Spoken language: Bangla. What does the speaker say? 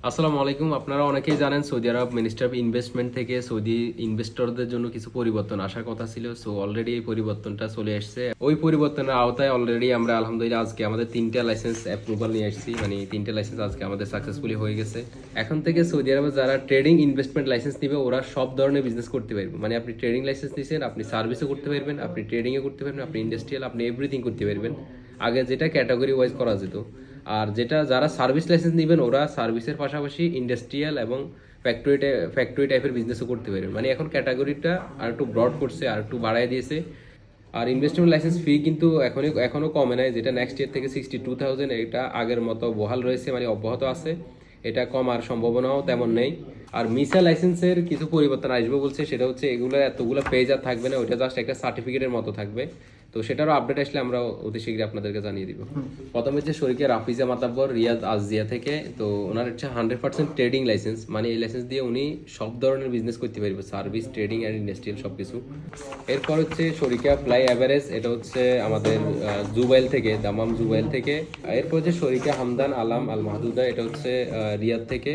আসসালামু আলাইকুম। আপনারা অনেকেই জানেন Saudi Arab minister of investment থেকে সৌদি ইনভেস্টরদের জন্য কিছু পরিবর্তন আসার কথা ছিল। সো অলরেডি এই পরিবর্তনটা চলে আসছে। ওই পরিবর্তনের আওতায় অলরেডি আমরা আলহামদুলিল্লাহ আজকে আমাদের 3টা লাইসেন্স অ্যাপ্রুভাল নিয়ে আসছি, মানে 3টা লাইসেন্স আজকে আমাদের সাকসেসফুলি হয়ে গেছে। এখন থেকে সৌদি আরবে যারা ট্রেডিং ইনভেস্টমেন্ট লাইসেন্স নিবে ওরা সব ধরনের বিজনেস করতে পারবে। মানে আপনি ট্রেডিং লাইসেন্স নিয়েছেন, আপনি সার্ভিসও করতে পারবেন, আপনি ট্রেডিংও করতে পারবেন, আপনি ইন্ডাস্ট্রিয়াল, আপনি এভরিথিং করতে পারবেন। আগে যেটা ক্যাটাগরি ওয়াইজ করা যেত, আর যারা সার্ভিস লাইসেন্স নেবেন ওরা সার্ভিসের পাশাপাশি ইন্ডাস্ট্রিয়াল এবং ফ্যাক্টরি টাইপের বিজনেসও করতে পারবেন। মানে এখন ক্যাটাগরিটা আর একটু ব্রড করছে, আর একটু বাড়ায় দিয়েছে। আর ইনভেস্টমেন্ট লাইসেন্স ফি কিন্তু এখনো কমে নাই, যেটা নেক্সট ইয়ার থেকে 62,000, এটা আগের মতো বহাল রয়েছে, মানে অব্যাহত আছে। এটা কমার সম্ভাবনাও তেমন নেই। আর মিসা লাইসেন্সের কিছু পরিবর্তন আসবে বলছে, সেটা হচ্ছে এগুলো এতগুলো পেজ আর থাকবে না, ওইটা জাস্ট একটা সার্টিফিকেটের মতো থাকবে। তো সেটারও আপডেট আসলে আমরা অতি শীঘ্রই আপনাদেরকে জানিয়ে দিব। প্রথমে হচ্ছে শরীকে রাফিজা মাতাব্বর রিয়াদ আজিয়া থেকে। তো ওনার হচ্ছে 100% ট্রেডিং লাইসেন্স, মানে এই লাইসেন্স দিয়ে উনি সব ধরনের বিজনেস করতে পারবে, সার্ভিস, ট্রেডিং অ্যান্ড ইন্ডাস্ট্রিয়াল সব কিছু। এরপর হচ্ছে শরিকা ফ্লাই অ্যাভারেজ, এটা হচ্ছে আমাদের জুবাইল থেকে, দামাম জুবাইল থেকে। এরপর হচ্ছে শরিকা হামদান আলাম আল মাহদুদা, এটা হচ্ছে রিয়াদ থেকে।